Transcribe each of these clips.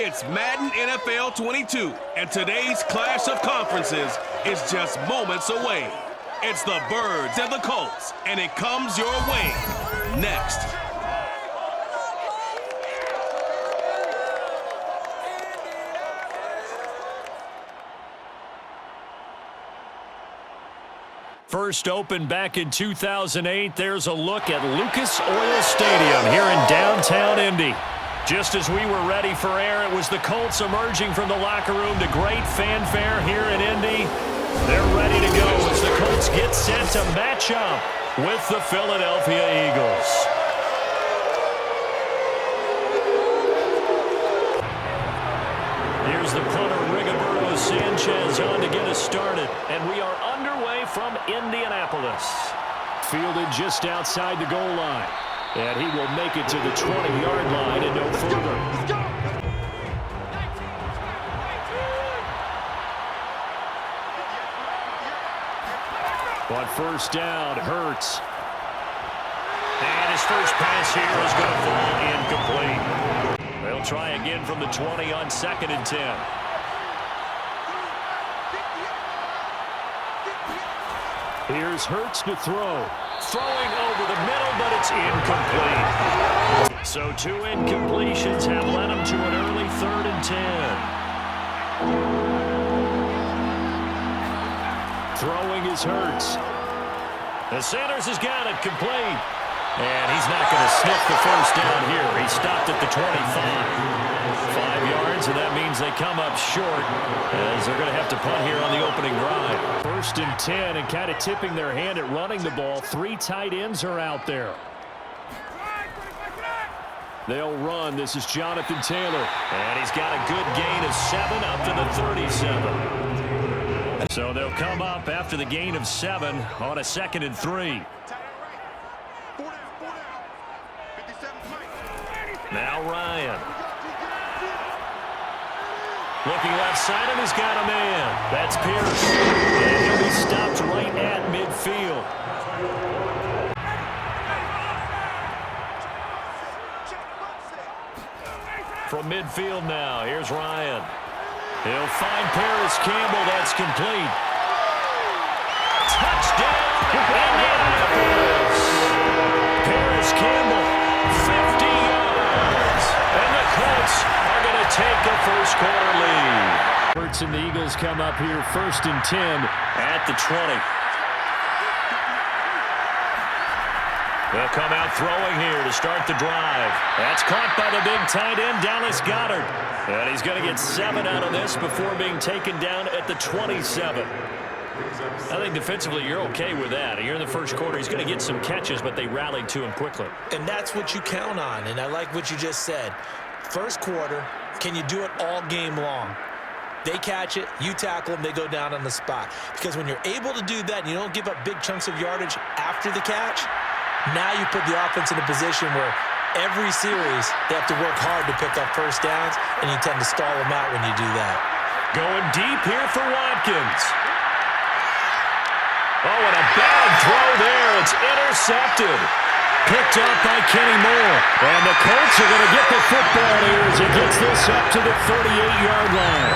It's Madden NFL 22, and today's clash of conferences is just moments away. It's the Birds and the Colts, and it comes your way next. First opened back in 2008, there's a look at Lucas Oil Stadium here in downtown Indy. Just as we were ready for air, it was the Colts emerging from the locker room to great fanfare here in Indy. They're ready to go as the Colts get set to match up with the Philadelphia Eagles. Here's the punter, Rigobert Sanchez, on to get us started. And we are underway from Indianapolis. Fielded just outside the goal line. And he will make it to the 20-yard line and no further. Let's go. But first down, Hurts. And his first pass here is going to fall incomplete. They'll try again from the 20 on 2nd and 10. Here's Hurts to throw. Throwing over the middle, but it's incomplete. So 2 incompletions have led him to an early 3rd and 10. Throwing is Hurts. The Sanders has got it complete. And he's not going to sniff the first down here. He stopped at the 25. 5 yards, and that means they come up short as they're going to have to punt here on the opening drive. 1st and 10, and kind of tipping their hand at running the ball. 3 tight ends are out there. They'll run. This is Jonathan Taylor. And he's got a good gain of 7 up to the 37. So they'll come up after the gain of 7 on a 2nd and 3. Now Ryan. Looking left side, and he's got a man. That's Pierce. And he'll be stopped right at midfield. From midfield now, here's Ryan. He'll find Paris Campbell. That's complete. Touchdown, Indianapolis. Paris Campbell, 50 yards. And the Colts are going to take a first-quarter lead. Hurts and the Eagles come up here 1st and 10 at the 20. They'll come out throwing here to start the drive. That's caught by the big tight end, Dallas Goedert. And he's going to get 7 out of this before being taken down at the 27. I think defensively you're okay with that. Here in the first quarter, he's going to get some catches, but they rallied to him quickly. And that's what you count on, and I like what you just said. First quarter, can you do it all game long? They catch it, you tackle them, they go down on the spot. Because when you're able to do that and you don't give up big chunks of yardage after the catch, now you put the offense in a position where every series they have to work hard to pick up first downs, and you tend to stall them out when you do that. Going deep here for Watkins. Oh, and a bad throw there. It's intercepted. Picked up by Kenny Moore. And the Colts are going to get the football here as he gets this up to the 38-yard line.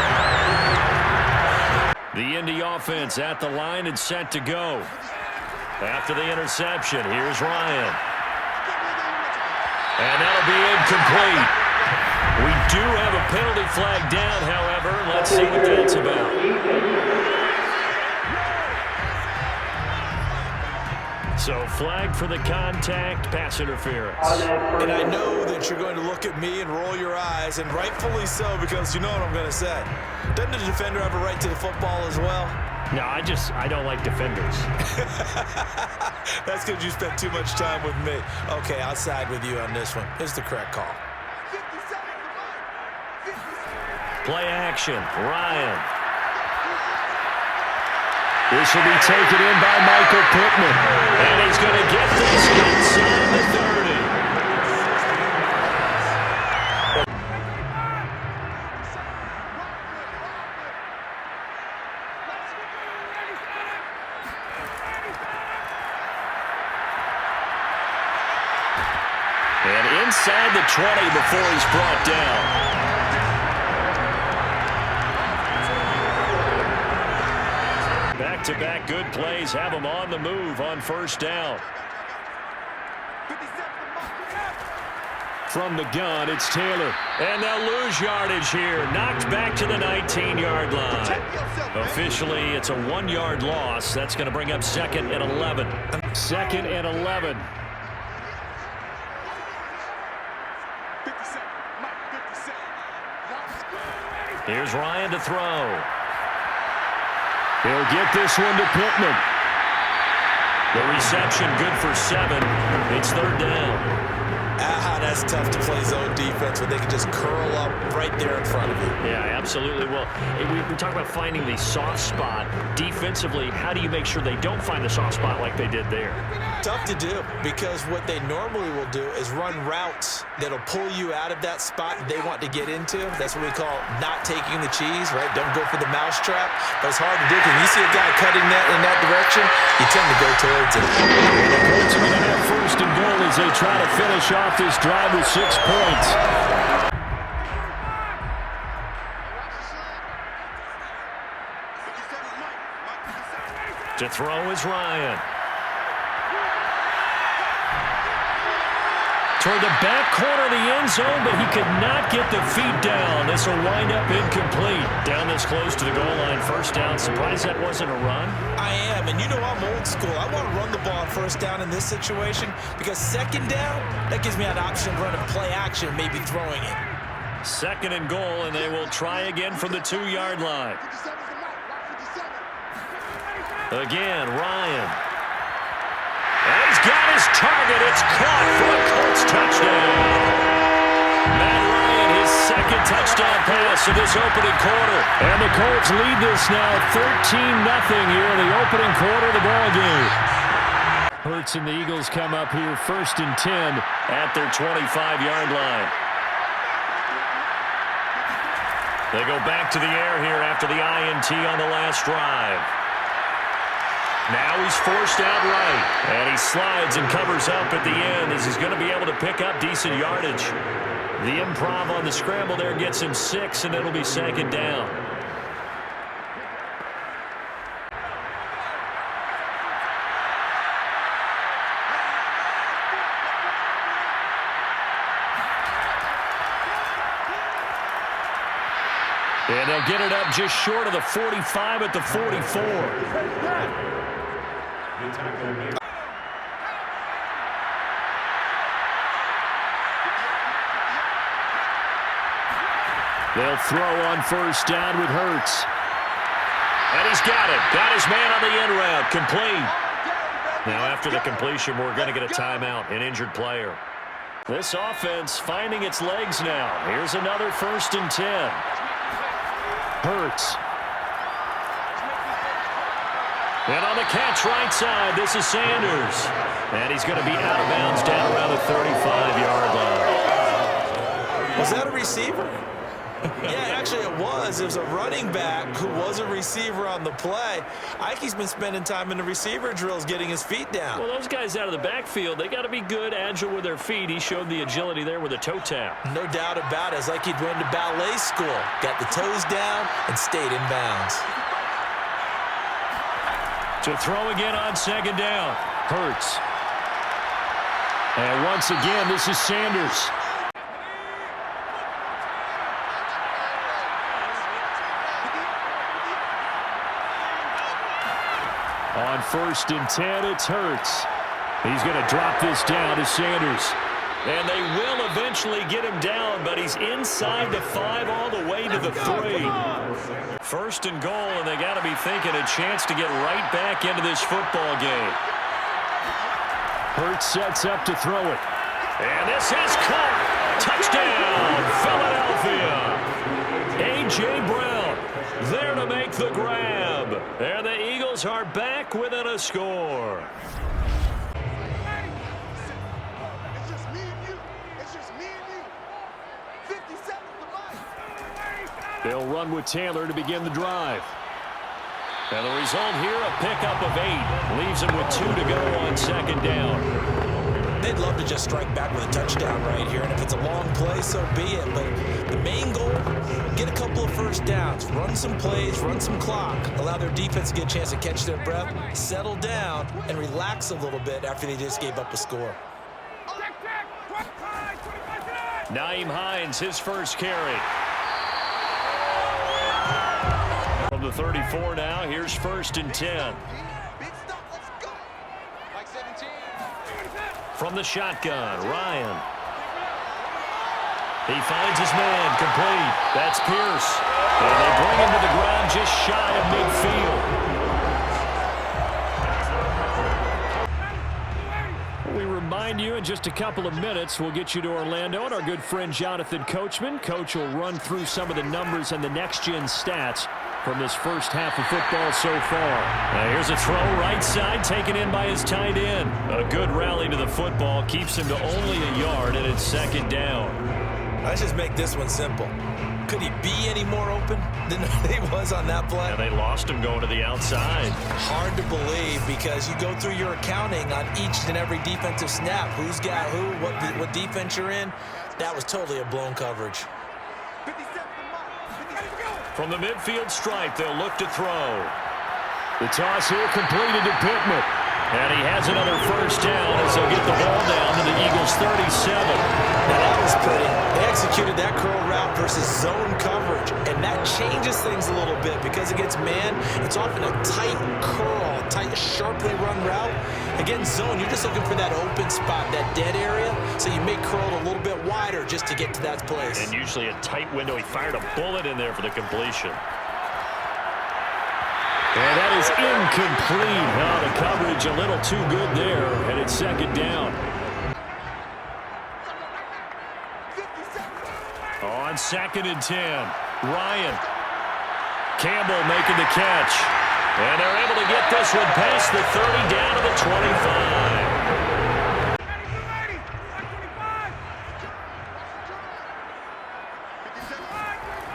The Indy offense at the line and set to go. After the interception, here's Ryan. And that'll be incomplete. We do have a penalty flag down, however. Let's see what that's about. So flag for the contact, pass interference. And I know that you're going to look at me and roll your eyes, and rightfully so, because you know what I'm going to say. Doesn't the defender have a right to the football as well? No, I don't like defenders. That's because you spent too much time with me. Okay, I'll side with you on this one. It's the correct call. Play action, Ryan. This will be taken in by Michael Pittman. And he's going to get this inside the 30. And inside the 20 before he's brought down. back-to-back good plays have them on the move on first down. From the gun, it's Taylor. And they'll lose yardage here. Knocked back to the 19-yard line. Officially, it's a 1-yard loss. That's going to bring up 2nd and 11. 2nd and 11. Here's Ryan to throw. He'll get this one to Pittman. The reception good for 7. It's 3rd down. That's tough to play zone defense when they can just curl up right there in front of you. Yeah, absolutely. Well, we talk about finding the soft spot. Defensively, how do you make sure they don't find the soft spot like they did there? Tough to do, because what they normally will do is run routes that'll pull you out of that spot they want to get into. That's what we call not taking the cheese, right? Don't go for the mousetrap. But it's hard to do because when you see a guy cutting that in that direction, you tend to go towards it. The Colts are going to have 1st and goal as they try to finish off this drive with 6 points. To throw is Ryan. Toward the back corner of the end zone, but he could not get the feet down. This will wind up incomplete. Down this close to the goal line, 1st down. Surprised that wasn't a run? I am, and you know I'm old school. I want to run the ball on 1st down in this situation because 2nd down, that gives me an option of running play action, maybe throwing it. 2nd and goal, and they will try again from the 2-yard line. Again, Ryan. And he's got his target. It's caught for a Colts touchdown. Matt Ryan, his 2nd touchdown pass of this opening quarter. And the Colts lead this now 13-0 here in the opening quarter of the ballgame. Hurts and the Eagles come up here 1st and 10 at their 25-yard line. They go back to the air here after the INT on the last drive. Now he's forced out right, and he slides and covers up at the end as he's going to be able to pick up decent yardage. The improv on the scramble there gets him 6, and it'll be 2nd down. And they'll get it up just short of the 45 at the 44. They'll throw on 1st down with Hurts. And he's got it. Got his man on the end route. Complete. Now after the completion, we're going to get a timeout, an injured player. This offense finding its legs now. Here's another 1st and 10. Hurts. And on the catch right side, this is Sanders. And he's going to be out of bounds down around the 35-yard line. Was that a receiver? Yeah, actually it was. It was a running back who was a receiver on the play. Ike's been spending time in the receiver drills getting his feet down. Well, those guys out of the backfield, they got to be good, agile with their feet. He showed the agility there with a toe tap. No doubt about it. It's like he'd went to ballet school. Got the toes down and stayed in bounds. To throw again on 2nd down. Hurts. And once again, this is Sanders. On 1st and 10, it's Hurts. He's going to drop this down to Sanders. And they will eventually get him down, but he's inside the 5 all the way to the 3. 1st and goal, and they got to be thinking a chance to get right back into this football game. Hurts sets up to throw it. And this is caught. Touchdown, Philadelphia. A.J. Brown there to make the grab. And the Eagles are back within a score. They'll run with Taylor to begin the drive. And the result here, a pickup of 8. Leaves him with 2 to go on 2nd down. they'd love to just strike back with a touchdown right here. And if it's a long play, so be it. But the main goal, get a couple of first downs, run some plays, run some clock, allow their defense to get a chance to catch their breath, settle down, and relax a little bit after they just gave up a score. Nyheim Hines, his first carry. From the 34 now, here's 1st and 10. From the shotgun, Ryan. He finds his man, complete. That's Pierce. And they bring him to the ground just shy of midfield. We remind you in just a couple of minutes, we'll get you to Orlando and our good friend Jonathan Coachman. Coach will run through some of the numbers and the next-gen stats from this first half of football so far. Now here's a throw right side taken in by his tight end. A good rally to the football keeps him to only a yard, and it's 2nd down. Let's just make this one simple. Could he be any more open than he was on that play? And they lost him going to the outside. Hard to believe because you go through your accounting on each and every defensive snap. Who's got who, what defense you're in. That was totally a blown coverage. From the midfield stripe, they'll look to throw. The toss here completed to Pittman. And he has another first down as they'll get the ball down to the Eagles' 37. Now that was pretty. They executed that curl route versus zone coverage. And that changes things a little bit because against man, it's often a tight curl, tight, sharply run route. Against zone, you're just looking for that open spot, that dead area. So you make curl a little bit wider just to get to that place. And usually a tight window. He fired a bullet in there for the completion. And that is incomplete. Oh, the coverage a little too good there, and it's 2nd down. On 2nd and 10, Ryan. Campbell making the catch. And they're able to get this one past the 30 down to the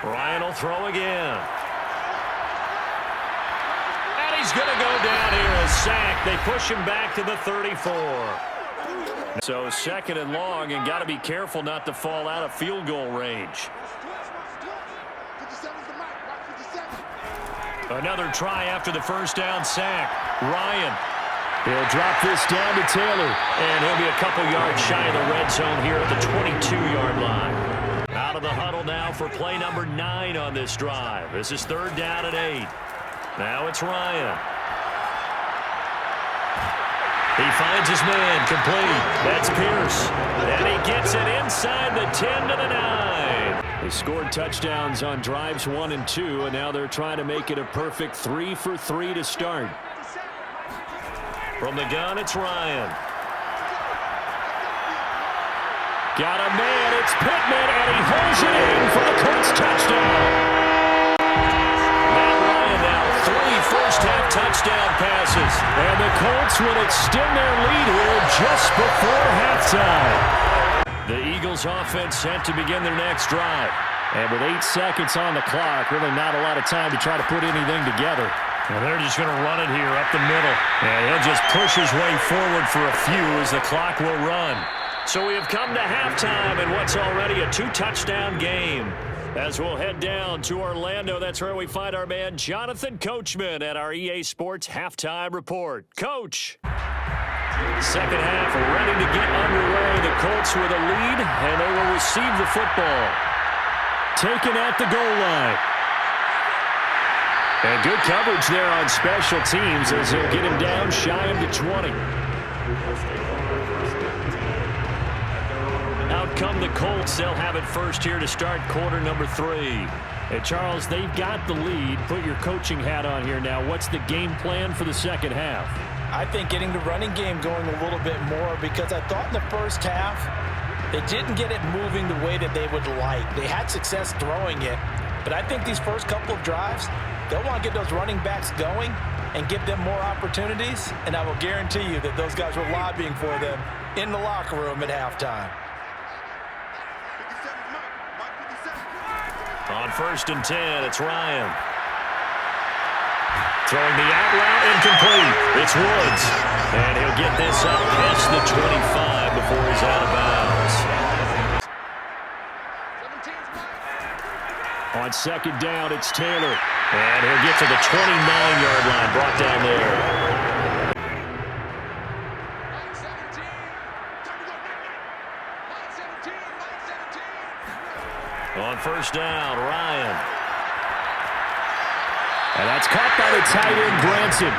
25. Ryan will throw again. He's going to go down here, a sack. They push him back to the 34. So 2nd and long, and got to be careful not to fall out of field goal range. Another try after the first down sack. Ryan. He'll drop this down to Taylor, and he'll be a couple yards shy of the red zone here at the 22-yard line. Out of the huddle now for play number 9 on this drive. This is 3rd down and 8. Now it's Ryan. He finds his man, complete. That's Pierce. And he gets it inside the 10 to the 9. They scored touchdowns on drives 1 and 2, and now they're trying to make it a perfect 3 for 3 to start. From the gun, it's Ryan. Got a man, it's Pittman, and he holds it in for the Colts touchdown. First-half touchdown passes. And the Colts will extend their lead here just before halftime. The Eagles' offense set to begin their next drive. And with 8 seconds on the clock, really not a lot of time to try to put anything together. And they're just going to run it here up the middle. And he'll just push his way forward for a few as the clock will run. So we have come to halftime in what's already a 2-touchdown game. As we'll head down to Orlando, that's where we find our man Jonathan Coachman at our EA Sports Halftime Report. Coach! Second half ready to get underway. The Colts with a lead, and they will receive the football. Taken at the goal line. And good coverage there on special teams as he'll get him down shy of the 20. Out come the Colts. They'll have it first here to start quarter number 3. And Charles, they've got the lead. Put your coaching hat on here now. What's the game plan for the second half? I think getting the running game going a little bit more because I thought in the first half they didn't get it moving the way that they would like. They had success throwing it, but I think these first couple of drives, they'll want to get those running backs going and give them more opportunities, and I will guarantee you that those guys were lobbying for them in the locker room at halftime. On 1st and 10, it's Ryan. Throwing the out route, incomplete. It's Woods. And he'll get this up past the 25 before before he's out of bounds. On second down, it's Taylor. And he'll get to the 29-yard line, brought down there. On first down, Ryan. And that's caught by the tight end, Branson.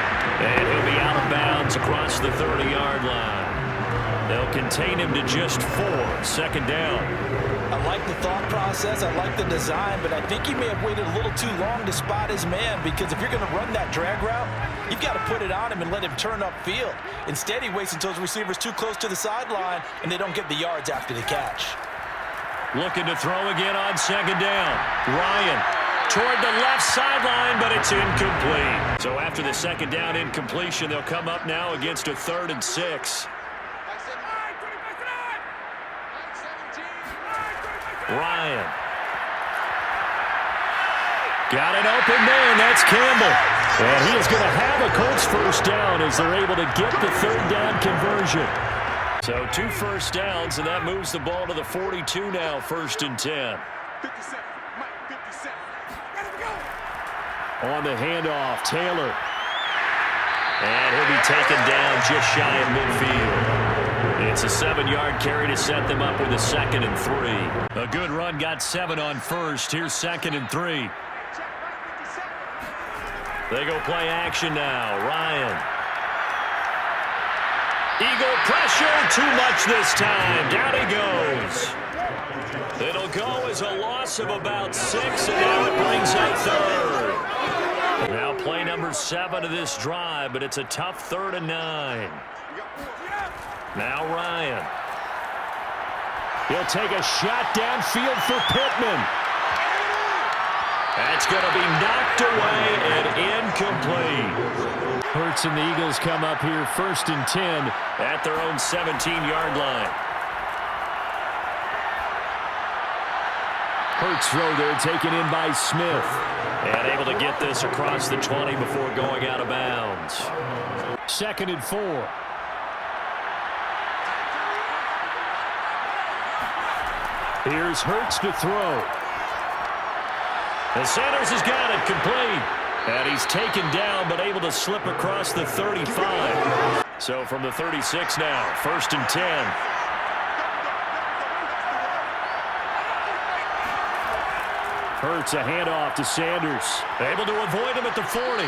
And he'll be out of bounds across the 30-yard line. They'll contain him to just 4. Second down. I like the thought process. I like the design, but I think he may have waited a little too long to spot his man, because if you're going to run that drag route, you've got to put it on him and let him turn upfield. Instead, he waits until his receiver's too close to the sideline, and they don't get the yards after the catch. Looking to throw again on second down. Ryan toward the left sideline, but it's incomplete. So after the second down incompletion, they'll come up now against a 3rd and 6. Ryan. Got it open there, and that's Campbell. And he is going to have a Colts first down as they're able to get the 3rd down conversion. So 2 first downs, and that moves the ball to the 42 now, 1st and 10. 57, Mike, 57. On the handoff, Taylor. And he'll be taken down just shy of midfield. It's a 7-yard carry to set them up with a 2nd and 3. A good run, got 7 on first. Here's 2nd and 3. They go play action now. Ryan. Eagle pressure, too much this time. Down he goes. It'll go as a loss of about 6, and now it brings up 3rd. Now play number 7 of this drive, but it's a tough 3rd and 9. Now Ryan. He'll take a shot downfield for Pittman. That's going to be knocked away and incomplete. Hurts and the Eagles come up here 1st and 10 at their own 17-yard line. Hurts throw there, taken in by Smith. And able to get this across the 20 before going out of bounds. 2nd and 4. Here's Hurts to throw. And Sanders has got it complete. And he's taken down, but able to slip across the 35. So from the 36 now, 1st and 10. Hurts a handoff to Sanders. Able to avoid him at the 40.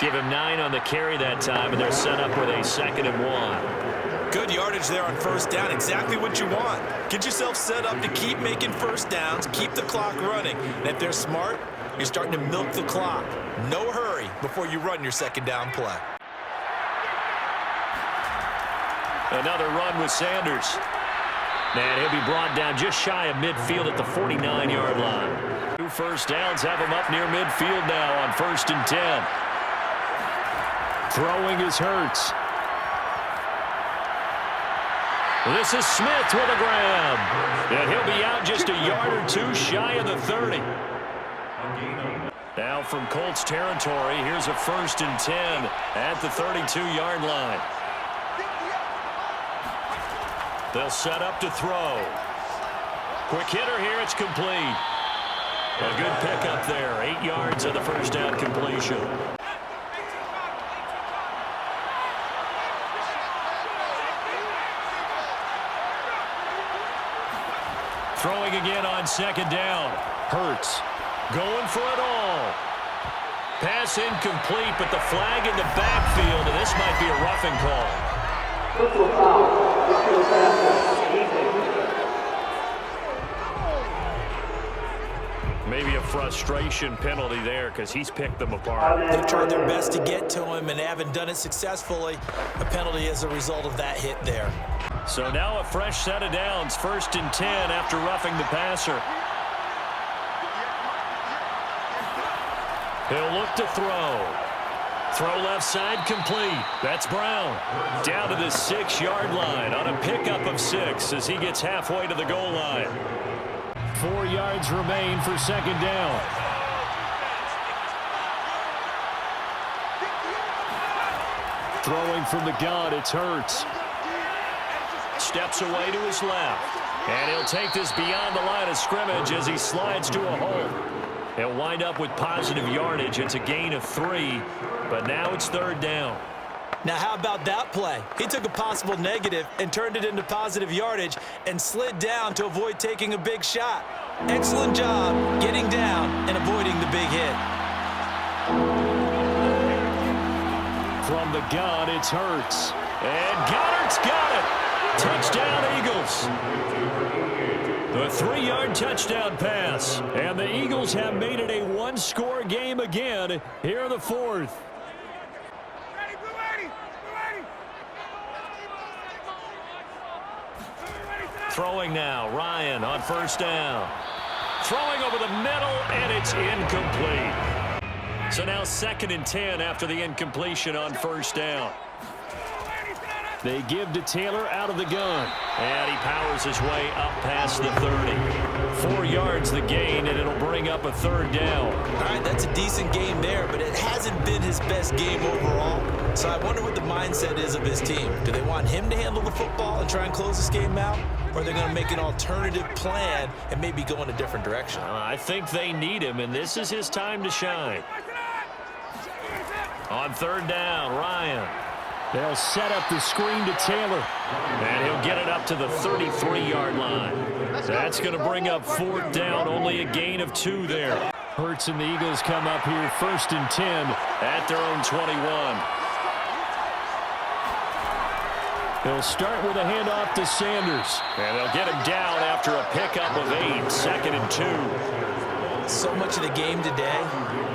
Give him 9 on the carry that time, and they're set up with a 2nd and 1. Good yardage there on first down. Exactly what you want. Get yourself set up to keep making first downs, keep the clock running. And if they're smart, you're starting to milk the clock. No hurry before you run your 2nd down play. Another run with Sanders. And he'll be brought down just shy of midfield at the 49-yard line. 2 first downs have him up near midfield now on 1st and 10. Throwing is Hurts. This is Smith with a grab. And he'll be out just a yard or 2 shy of the 30. Now from Colts territory, here's a 1st and 10 at the 32-yard line. They'll set up to throw. Quick hitter here, it's complete. A good pickup there, 8 yards of the first down completion. Throwing again on 2nd down. Hurts going for it all. Pass incomplete, but the flag in the backfield, and this might be a roughing call. Maybe a frustration penalty there because he's picked them apart. They've tried their best to get to him and haven't done it successfully. A penalty as a result of that hit there. So now a fresh set of downs, 1st and 10 after roughing the passer. He'll look to throw. Throw left side complete. That's Brown. Down to the 6-yard line on a pickup of 6 as he gets halfway to the goal line. 4 yards remain for 2nd down. Throwing from the gun, it's Hurts. steps away to his left. And he'll take this beyond the line of scrimmage as he slides to a hole. He'll wind up with positive yardage. It's a gain of 3, but now it's 3rd down. Now, how about that play? He took a possible negative and turned it into positive yardage and slid down to avoid taking a big shot. Excellent job getting down and avoiding the big hit. From the gun, it's Hurts. And Goddard's got it. Touchdown, Eagles. The 3-yard touchdown pass. And the Eagles have made it a one-score game again here in the 4th. Throwing now, Ryan on 1st down. Throwing over the middle, and it's incomplete. So now 2nd and 10 after the incompletion on 1st down. They give to Taylor out of the gun. And he powers his way up past the 30. 4 yards the gain, and it'll bring up a 3rd down. All right, that's a decent game there, but it hasn't been his best game overall. So I wonder what the mindset is of his team. Do they want him to handle the football and try and close this game out? Or are they going to make an alternative plan and maybe go in a different direction? I think they need him, and this is his time to shine. On 3rd down, Ryan. They'll set up the screen to Taylor. And he'll get it up to the 33-yard line. That's going to bring up 4th down, only a gain of 2 there. Hurts and the Eagles come up here 1st and 10 at their own 21. They'll start with a handoff to Sanders. And they'll get him down after a pickup of 8, 2nd and 2. So much of the game today,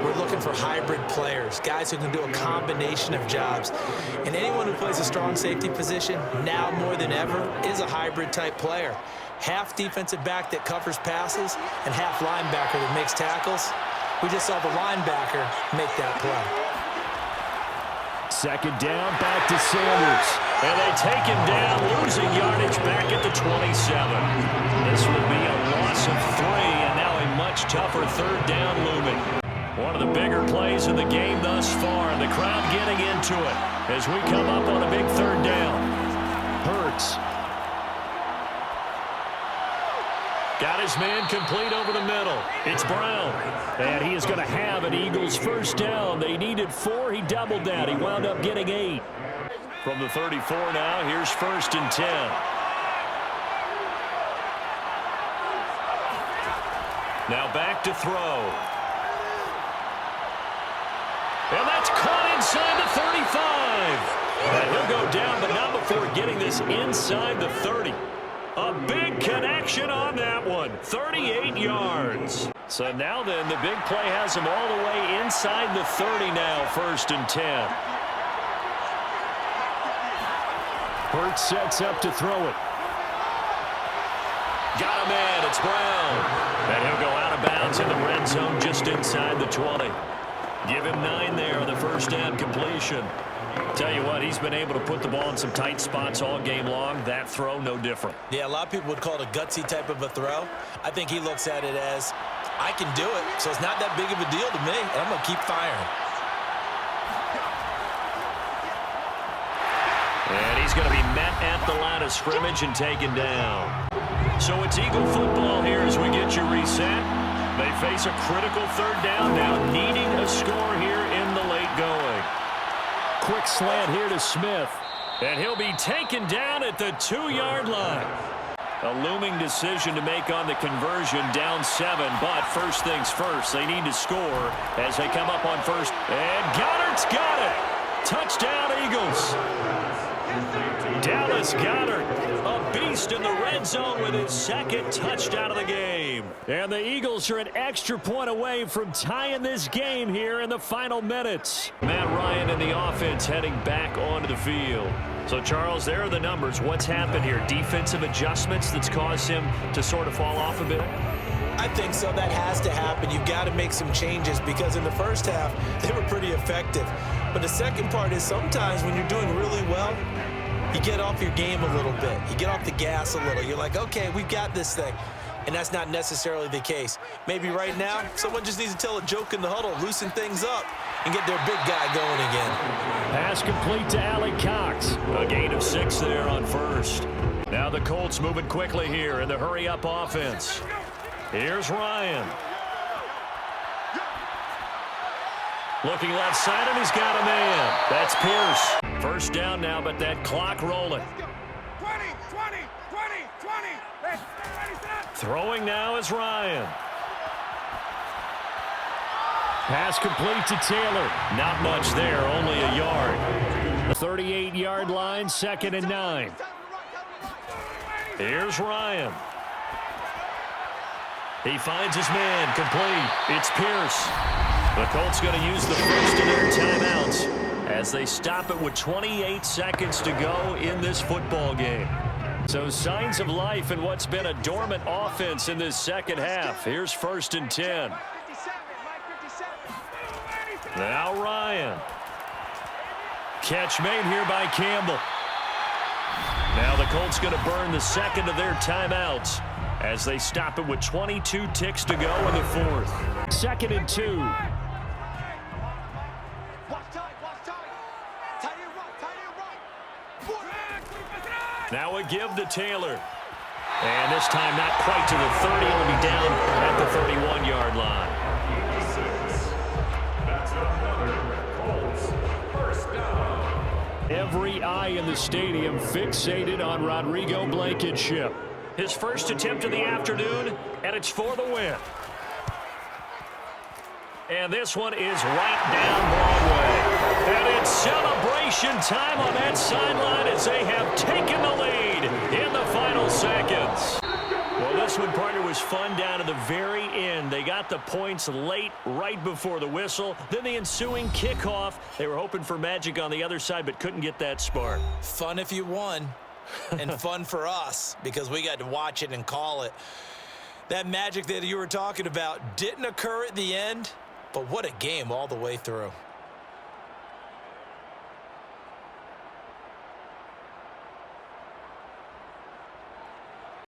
we're looking for hybrid players, guys who can do a combination of jobs. And anyone who plays a strong safety position, now more than ever, is a hybrid-type player. Half defensive back that covers passes and half linebacker that makes tackles. We just saw the linebacker make that play. 2nd down, back to Sanders. And they take him down, losing yardage back at the 27. This will be a loss of 3, and now a much tougher 3rd down looming. One of the bigger plays in the game thus far, and the crowd getting into it as we come up on a big 3rd down. Hurts. Got his man complete over the middle. It's Brown. And he is going to have an Eagles 1st down. They needed 4. He doubled that. He wound up getting 8. From the 34 now, here's 1st and 10. Now back to throw. And that's caught inside the 35. And he'll go down, but not before getting this inside the 30. A big connection on that one. 38 yards. So now then, the big play has him all the way inside the 30 now, 1st and 10. Hurts sets up to throw it. Got him in. It's Brown. And he'll go out of bounds in the red zone just inside the 20. Give him 9 there on the 1st down completion. Tell you what, he's been able to put the ball in some tight spots all game long. That throw, no different. Yeah, a lot of people would call it a gutsy type of a throw. I think he looks at it as, I can do it, so it's not that big of a deal to me, and I'm going to keep firing. And he's going to be met at the line of scrimmage and taken down. So it's Eagle football here as we get you reset. They face a critical 3rd down now, needing a score here in the late going. Quick slant here to Smith. And he'll be taken down at the 2-yard line. A looming decision to make on the conversion, down 7. But first things first, they need to score as they come up on 1st. And Goddard's got it. Touchdown, Eagles. Dallas Goedert, a beast in the red zone with his 2nd touchdown of the game. And the Eagles are an extra point away from tying this game here in the final minutes. Matt Ryan and the offense heading back onto the field. So, Charles, there are the numbers. What's happened here? Defensive adjustments that's caused him to sort of fall off a bit? I think so. That has to happen. You've got to make some changes because in the first half, they were pretty effective. But the second part is sometimes when you're doing really well, you get off your game a little bit. You get off the gas a little. You're like, okay, we've got this thing. And that's not necessarily the case. Maybe right now, someone just needs to tell a joke in the huddle, loosen things up, and get their big guy going again. Pass complete to Alec Cox. A gain of 6 there on 1st. Now Now the Colts moving quickly here in the hurry-up offense. Here's Ryan. Looking left side, and he's got a man. That's Pierce. First down now, but that clock rolling. 20, 20, 20, 20. Let's ready, set. Throwing now is Ryan. Pass complete to Taylor. Not much there, only a yard. 38-yard line, 2nd and 9. Here's Ryan. He finds his man, complete. It's Pierce. The Colts going to use the first of their timeouts as they stop it with 28 seconds to go in this football game. So signs of life in what's been a dormant offense in this second half. Here's 1st and 10. Now Ryan. Catch made here by Campbell. Now the Colts going to burn the second of their timeouts as they stop it with 22 ticks to go in the 4th. 2nd and 2. Now a give to Taylor. And this time not quite to the 30. It'll be down at the 31-yard line. Every eye in the stadium fixated on Rodrigo Blankenship. His first attempt of the afternoon, and it's for the win. And this one is right down Broadway. And it's celebration time on that sideline as they have taken the lead in the final seconds. Well, this one, partner, was fun down to the very end. They got the points late, right before the whistle. Then the ensuing kickoff. They were hoping for magic on the other side, but couldn't get that spark. Fun if you won, and fun for us because we got to watch it and call it. That magic that you were talking about didn't occur at the end, but what a game all the way through.